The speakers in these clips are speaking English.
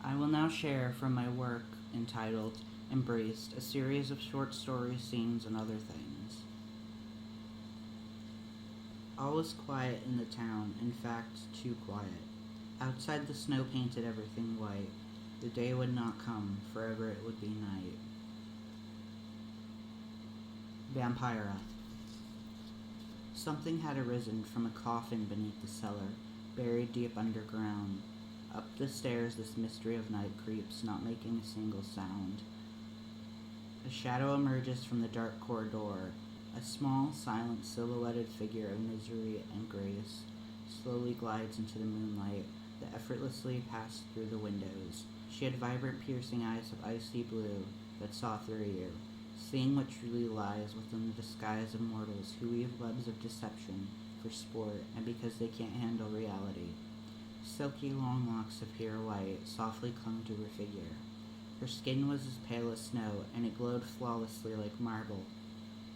I will now share from my work entitled Embraced, a series of short stories, scenes, and other things. All was quiet in the town, in fact, too quiet. Outside, the snow painted everything white. The day would not come, forever it would be night. Vampira. Something had arisen from a coffin beneath the cellar, buried deep underground. Up the stairs this mystery of night creeps, not making a single sound. A shadow emerges from the dark corridor, a small, silent, silhouetted figure of misery and grace slowly glides into the moonlight that effortlessly passed through the windows. She had vibrant, piercing eyes of icy blue that saw through you, seeing what truly lies within the disguise of mortals who weave webs of deception for sport and because they can't handle reality. Silky long locks of pure white softly clung to her figure. Her skin was as pale as snow, and it glowed flawlessly like marble.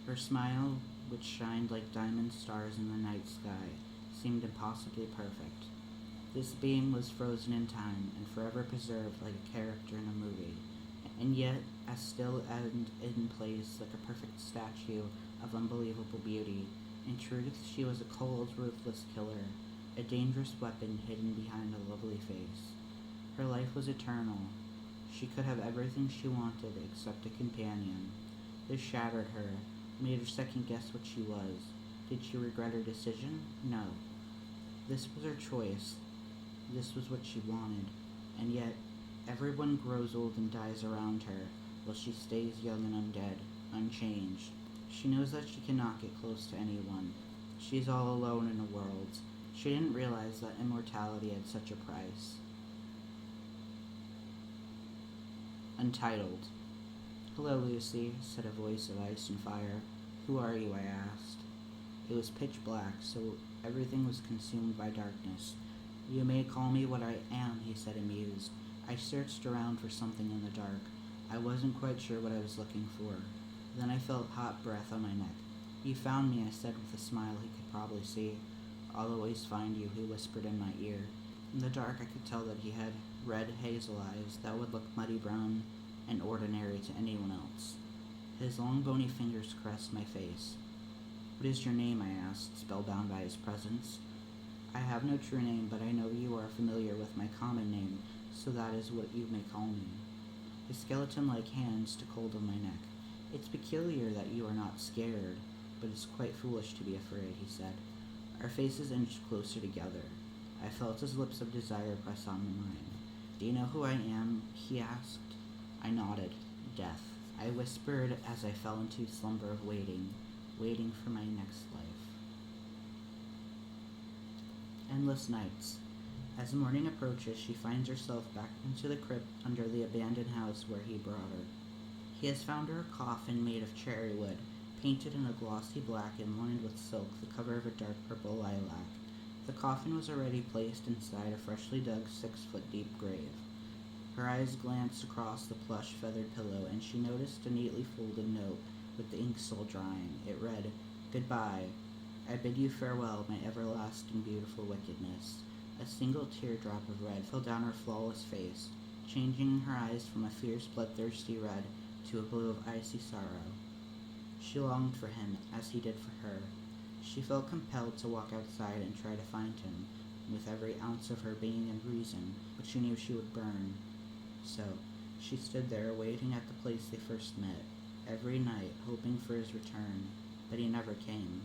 Her smile, which shined like diamond stars in the night sky, seemed impossibly perfect. This being was frozen in time and forever preserved like a character in a movie, and yet as still and in place like a perfect statue of unbelievable beauty. In truth, she was a cold, ruthless killer, a dangerous weapon hidden behind a lovely face. Her life was eternal. She could have everything she wanted except a companion. This shattered her, made her second guess what she was. Did she regret her decision? No. This was her choice. This was what she wanted. And yet, everyone grows old and dies around her, while she stays young and undead, unchanged. She knows that she cannot get close to anyone. She is all alone in a world. She didn't realize that immortality had such a price. Untitled. "Hello, Lucy," said a voice of ice and fire. "Who are you?" I asked. It was pitch black, so everything was consumed by darkness. "You may call me what I am," he said, amused. I searched around for something in the dark. I wasn't quite sure what I was looking for. Then I felt hot breath on my neck. "You found me," I said with a smile he could probably see. "I'll always find you," he whispered in my ear. In the dark I could tell that he had red hazel eyes that would look muddy brown and ordinary to anyone else. His long bony fingers caressed my face. "What is your name?" I asked, spellbound by his presence. "I have no true name, but I know you are familiar with my common name, so that is what you may call me." His skeleton-like hands took hold of my neck. "It's peculiar that you are not scared, but it's quite foolish to be afraid," he said. Our faces inched closer together. I felt his lips of desire press on mine. "Do you know who I am?" he asked. I nodded. "Death," I whispered as I fell into a slumber of waiting for my next life. Endless nights. As morning approaches, she finds herself back into the crypt under the abandoned house where he brought her. He has found her a coffin made of cherry wood, painted in a glossy black and lined with silk, the cover of a dark purple lilac. The coffin was already placed inside a freshly dug 6-foot-deep grave. Her eyes glanced across the plush feathered pillow, and she noticed a neatly folded note with the ink still drying. It read, "Goodbye. I bid you farewell, my everlasting beautiful wickedness." A single teardrop of red fell down her flawless face, changing her eyes from a fierce, bloodthirsty red to a blue of icy sorrow. She longed for him, as he did for her. She felt compelled to walk outside and try to find him, with every ounce of her being and reason, but she knew she would burn. So, she stood there, waiting at the place they first met, every night, hoping for his return, but he never came.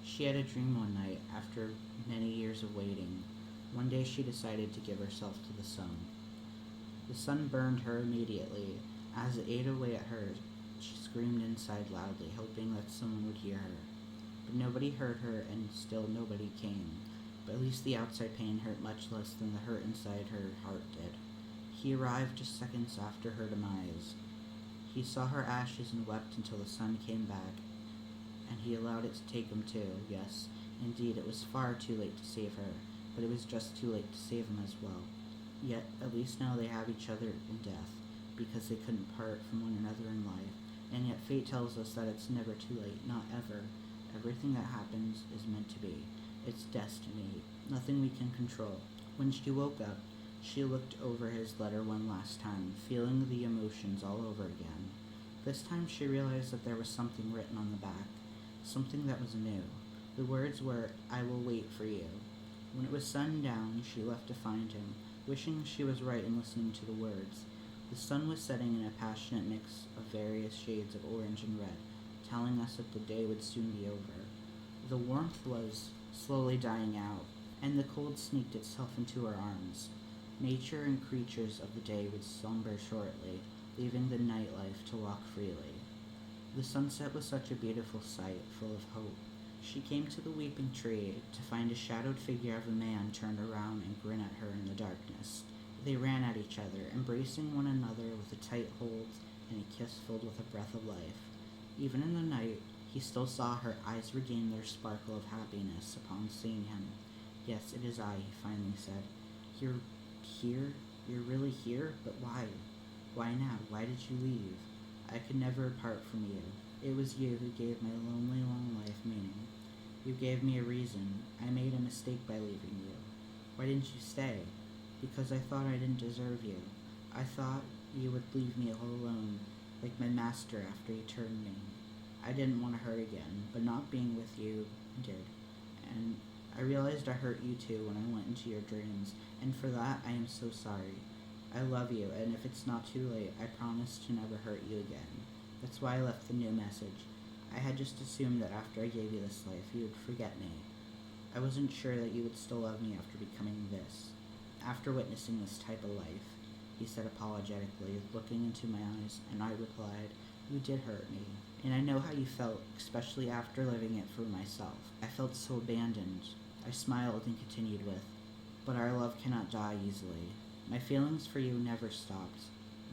She had a dream one night, after many years of waiting. One day she decided to give herself to the sun. The sun burned her immediately. As it ate away at her, she screamed inside loudly, hoping that someone would hear her. But nobody heard her, and still nobody came. But at least the outside pain hurt much less than the hurt inside her heart did. He arrived just seconds after her demise. He saw her ashes and wept until the sun came back, and he allowed it to take him too. Yes, indeed, it was far too late to save her, but it was just too late to save him as well. Yet, at least now they have each other in death, because they couldn't part from one another in life. And yet fate tells us that it's never too late, not ever. Everything that happens is meant to be. It's destiny, nothing we can control. When she woke up, She looked over his letter one last time, feeling the emotions all over again. This time she realized that there was something written on the back, something that was new. The words were, "I will wait for you." When it was sundown, she left to find him, wishing she was right in listening to the words. The sun was setting in a passionate mix of various shades of orange and red, telling us that the day would soon be over. The warmth was slowly dying out, and the cold sneaked itself into her arms. Nature and creatures of the day would slumber shortly, leaving the nightlife to walk freely. The sunset was such a beautiful sight, full of hope. She came to the weeping tree to find a shadowed figure of a man turned around and grin at her in the darkness. They ran at each other, embracing one another with a tight hold and a kiss filled with a breath of life. Even in the night, he still saw her eyes regain their sparkle of happiness upon seeing him. "Yes, it is I," he finally said. "You're here? You're really here? But why? Why now? Why did you leave? I could never part from you. It was you who gave my lonely long life meaning. You gave me a reason. I made a mistake by leaving you. Why didn't you stay? Because I thought I didn't deserve you. I thought you would leave me all alone, like my master after he turned me. I didn't want to hurt again, but not being with you did. And I realized I hurt you too when I went into your dreams, and for that I am so sorry. I love you, and if it's not too late, I promise to never hurt you again. That's why I left the new message. I had just assumed that after I gave you this life, you would forget me. I wasn't sure that you would still love me after becoming this. After witnessing this type of life," he said apologetically, looking into my eyes, and I replied, "You did hurt me, and I know how you felt, especially after living it for myself. I felt so abandoned." I smiled and continued with, "But our love cannot die easily. My feelings for you never stopped.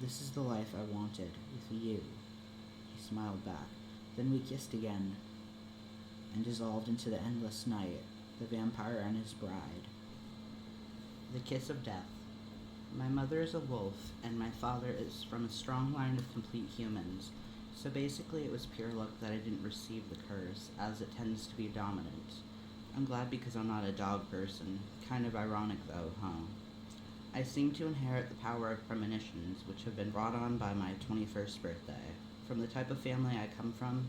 This is the life I wanted, with you." He smiled back. Then we kissed again, and dissolved into the endless night, the vampire and his bride. The kiss of death. My mother is a wolf, and my father is from a strong line of complete humans, so basically it was pure luck that I didn't receive the curse, as it tends to be dominant. I'm glad because I'm not a dog person. Kind of ironic though, huh? I seem to inherit the power of premonitions, which have been brought on by my 21st birthday. From the type of family I come from,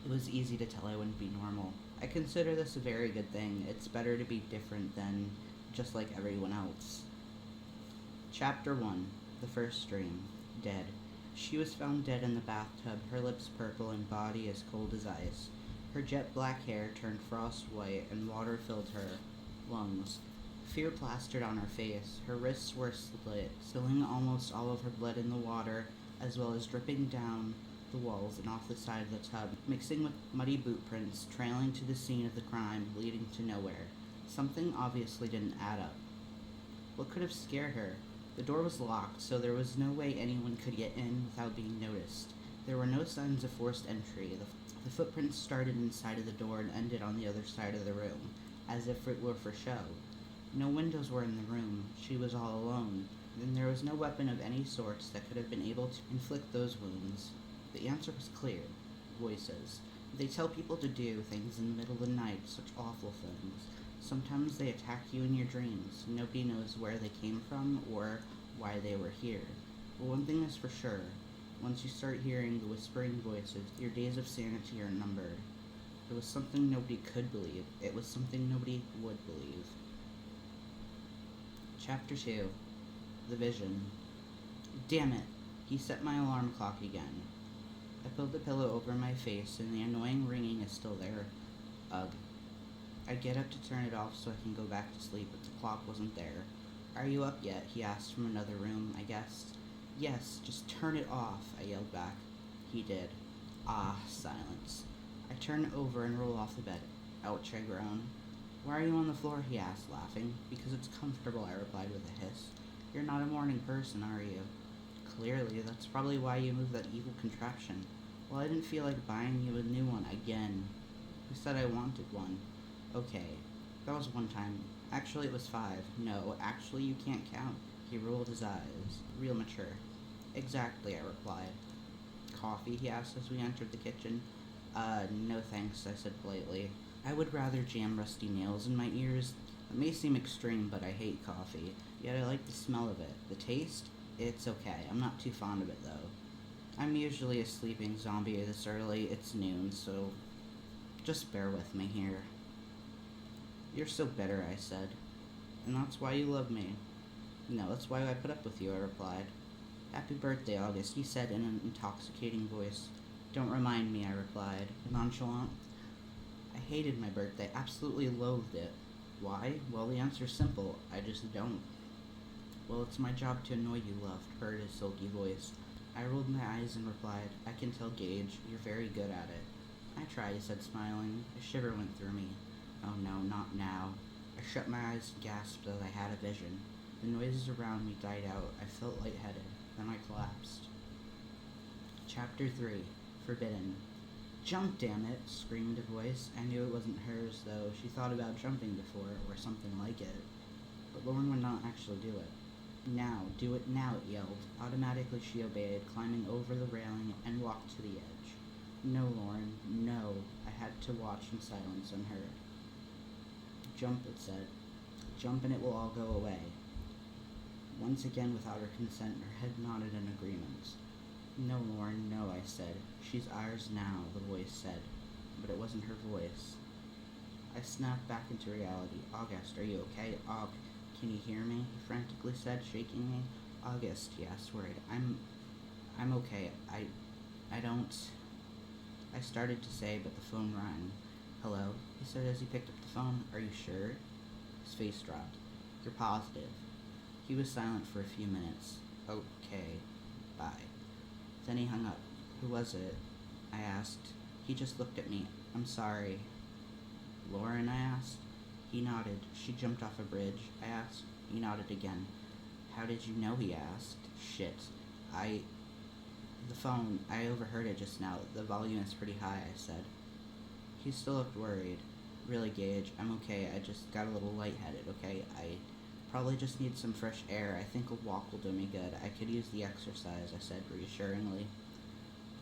it was easy to tell I wouldn't be normal. I consider this a very good thing. It's better to be different than just like everyone else. Chapter 1. The First Dream. Dead. She was found dead in the bathtub, her lips purple and body as cold as ice. Her jet black hair turned frost white and water filled her lungs. Fear plastered on her face. Her wrists were slit, spilling almost all of her blood in the water, as well as dripping down the walls and off the side of the tub, mixing with muddy boot prints, trailing to the scene of the crime, leading to nowhere. Something obviously didn't add up. What could have scared her? The door was locked, so there was no way anyone could get in without being noticed. There were no signs of forced entry. The footprints started inside of the door and ended on the other side of the room, as if it were for show. No windows were in the room. She was all alone, and there was no weapon of any sorts that could have been able to inflict those wounds. The answer was clear. Voices. They tell people to do things in the middle of the night, such awful things. Sometimes they attack you in your dreams. Nobody knows where they came from or why they were here. But one thing is for sure. Once you start hearing the whispering voices, your days of sanity are numbered. It was something nobody could believe. It was something nobody would believe. Chapter 2. The Vision. Damn it! He set my alarm clock again. I pulled the pillow over my face, and the annoying ringing is still there. Ugh. I get up to turn it off so I can go back to sleep, but the clock wasn't there. "Are you up yet?" he asked from another room, I guessed. "Yes, just turn it off," I yelled back. He did. Ah, silence. I turn over and roll off the bed. Ouch, I groan. "Why are you on the floor?" he asked, laughing. "Because it's comfortable," I replied with a hiss. "You're not a morning person, are you?" "Clearly, that's probably why you moved that evil contraption." "Well, I didn't feel like buying you a new one again." "Who said I wanted one?" "Okay, that was one time. Actually, it was 5. No, actually, you can't count." He rolled his eyes. Real mature. "Exactly," I replied. "Coffee?" he asked as we entered the kitchen. No thanks," I said politely. I would rather jam rusty nails in my ears It may seem extreme, but I hate coffee, yet I like the smell of it. The taste? It's okay. I'm not too fond of it, though. I'm usually a sleeping zombie this early. It's noon, so just bear with me here. You're so bitter, I said. And that's why you love me. No, that's why I put up with you, I replied. Happy birthday, August, he said in an intoxicating voice. Don't remind me, I replied, nonchalant. I hated my birthday, absolutely loathed it. Why? Well, the answer's simple. I just don't. Well, it's my job to annoy you, love, heard his sulky voice. I rolled my eyes and replied, I can tell, Gage. You're very good at it. I try, he said, smiling. A shiver went through me. Oh no, not now. I shut my eyes and gasped that I had a vision. The noises around me died out. I felt lightheaded. Then I collapsed. Chapter 3. Forbidden. Jump, damn it, screamed a voice. I knew it wasn't hers, though. She thought about jumping before, or something like it. But Lauren would not actually do it. Now, do it now, it yelled. Automatically she obeyed, climbing over the railing and walked to the edge. No, Lauren, no. I had to watch in silence unheard. Jump, it said. Jump and it will all go away. Once again, without her consent, her head nodded in agreement. No, Lauren, no, I said. She's ours now, the voice said. But it wasn't her voice. I snapped back into reality. August, are you okay? Aug, can you hear me? He frantically said, shaking me. August, he asked, worried. I'm okay. I don't... I started to say, but the phone rang. Hello? He said as he picked up the phone. Are you sure? His face dropped. You're positive. He was silent for a few minutes. Okay. Bye. Then he hung up. Who was it? I asked. He just looked at me. I'm sorry. Lauren, I asked. He nodded. She jumped off a bridge. I asked. He nodded again. How did you know? He asked. Shit. The phone. I overheard it just now. The volume is pretty high, I said. He still looked worried. Really, Gage, I'm okay. I just got a little lightheaded, okay? I probably just need some fresh air. I think a walk will do me good. I could use the exercise, I said reassuringly.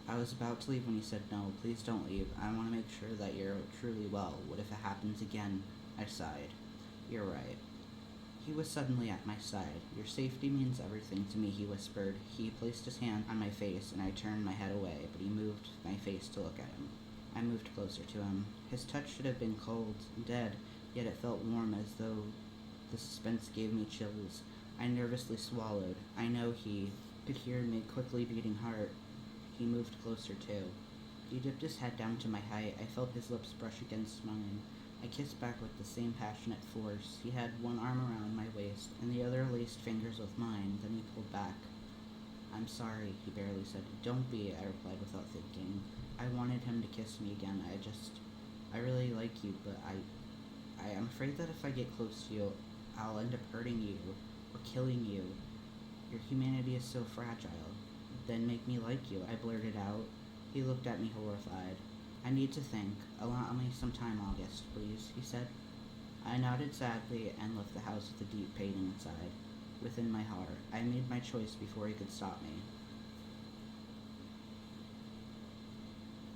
I was about to leave when he said, no, please don't leave. I want to make sure that you're truly well. What if it happens again? I sighed. You're right. He was suddenly at my side. Your safety means everything to me, he whispered. He placed his hand on my face, and I turned my head away, but he moved my face to look at him. I moved closer to him. His touch should have been cold, dead, yet it felt warm as though the suspense gave me chills. I nervously swallowed. I know he could hear my quickly beating heart. He moved closer, too. He dipped his head down to my height. I felt his lips brush against mine. I kissed back with the same passionate force. He had one arm around my waist, and the other laced fingers with mine. Then he pulled back. I'm sorry, he barely said. Don't be, I replied without thinking. I wanted him to kiss me again. I really like you, but I am afraid that if I get close to you, I'll end up hurting you, or killing you. Your humanity is so fragile. Then make me like you, I blurted out. He looked at me horrified. I need to think. Allow me some time, August, please, he said. I nodded sadly and left the house with a deep pain inside. Within my heart, I made my choice before he could stop me.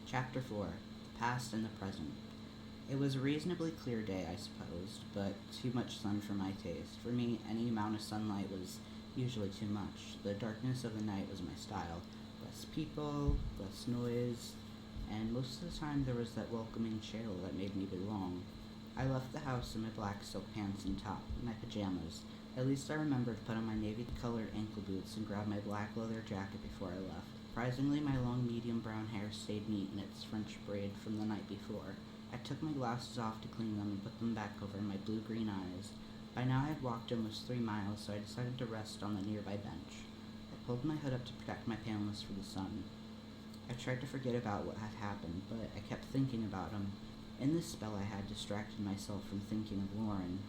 Chapter 4. The Past and the Present. It was a reasonably clear day, I supposed, but too much sun for my taste. For me, any amount of sunlight was usually too much. The darkness of the night was my style. Less people, less noise, and most of the time there was that welcoming chill that made me belong. I left the house in my black silk pants and top, my pajamas. At least I remembered to put on my navy-colored ankle boots and grab my black leather jacket before I left. Surprisingly, my long medium brown hair stayed neat in its French braid from the night before. I took my glasses off to clean them and put them back over my blue-green eyes. By now I had walked almost 3 miles, so I decided to rest on the nearby bench. I pulled my hood up to protect my paleness from the sun. I tried to forget about what had happened, but I kept thinking about him. In this spell I had distracted myself from thinking of Lauren.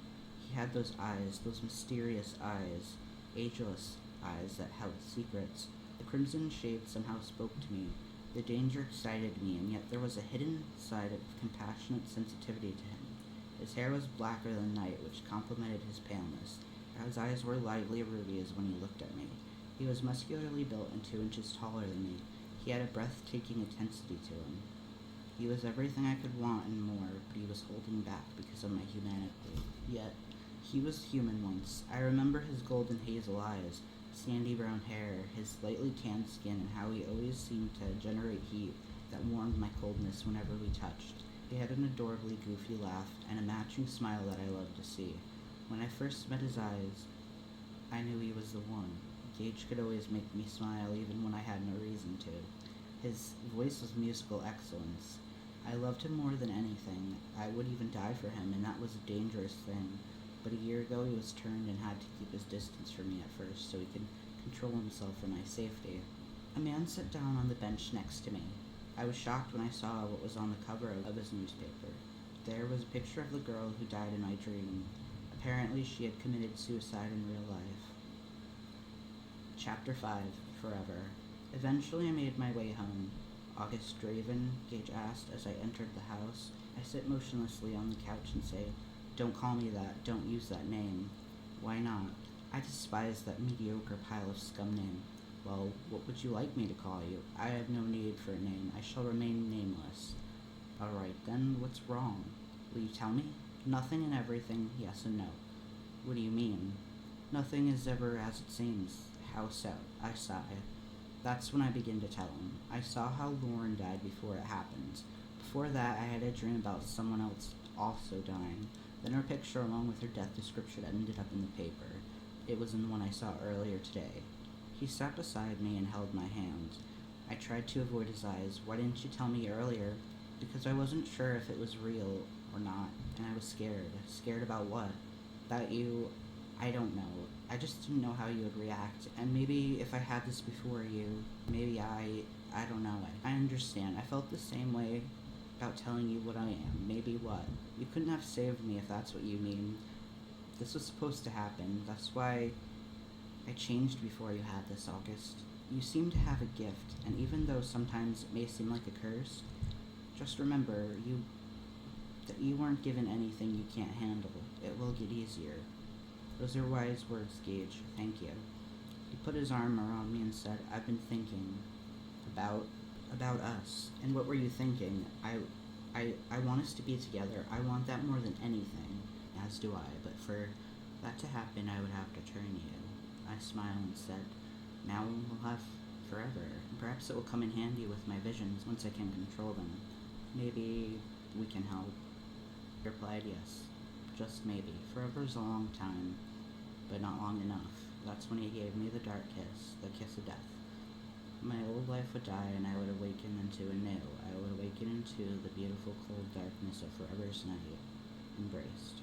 He had those eyes, those mysterious eyes, ageless eyes that held secrets. The crimson shade somehow spoke to me. The danger excited me, and yet there was a hidden side of compassionate sensitivity to him. His hair was blacker than night, which complemented his paleness. His eyes were lively rubies when he looked at me. He was muscularly built and 2 inches taller than me. He had a breathtaking intensity to him. He was everything I could want and more, but he was holding back because of my humanity. Yet, He was human once. I remember his golden hazel eyes, sandy brown hair, his slightly tanned skin, and how he always seemed to generate heat that warmed my coldness whenever we touched. He had an adorably goofy laugh and a matching smile that I loved to see. When I first met his eyes, I knew he was the one. Gage could always make me smile even when I had no reason to. His voice was musical excellence. I loved him more than anything. I would even die for him, and that was a dangerous thing. But a year ago he was turned and had to keep his distance from me at first so he could control himself for my safety. A man sat down on the bench next to me. I was shocked when I saw what was on the cover of his newspaper. There was a picture of the girl who died in my dream. Apparently she had committed suicide in real life. Chapter 5. Forever. Eventually I made my way home. August Draven? Gage asked as I entered the house. I sit motionlessly on the couch and say, "Don't call me that. Don't use that name." "Why not?" "I despise that mediocre pile of scum name." "Well, what would you like me to call you?" "I have no need for a name. I shall remain nameless." "All right, then what's wrong?" "Will you tell me?" "Nothing and everything, yes and no." "What do you mean?" "Nothing is ever as it seems." "How so?" I sigh. That's when I begin to tell him. I saw how Lauren died before it happened. Before that, I had a dream about someone else also dying. Then her picture along with her death description ended up in the paper. It was in the one I saw earlier today. He sat beside me and held my hand. I tried to avoid his eyes. "Why didn't you tell me earlier?" "Because I wasn't sure if it was real or not, and I was scared." "Scared about what?" "That you... I don't know. I just didn't know how you would react, and maybe if I had this before you, maybe I don't know. I understand. I felt the same way about telling you what I am. Maybe what? You couldn't have saved me if that's what you mean. This was supposed to happen. That's why I changed before you had this, August. You seem to have a gift, and even though sometimes it may seem like a curse, just remember that you weren't given anything you can't handle. It will get easier." "Those are wise words, Gage. Thank you." He put his arm around me and said, "I've been thinking about us." "And what were you thinking?" I want us to be together. I want that more than anything. As do I, but for that to happen, I would have to turn you. I smiled and said, "Now we'll have forever. And perhaps it will come in handy with my visions once I can control them. Maybe we can help." He replied, "Yes. Just maybe. Forever's a long time, but not long enough." That's when he gave me the dark kiss, the kiss of death. My old life would die, and I would awaken into a new. I would awaken into the beautiful cold darkness of forever's night, embraced.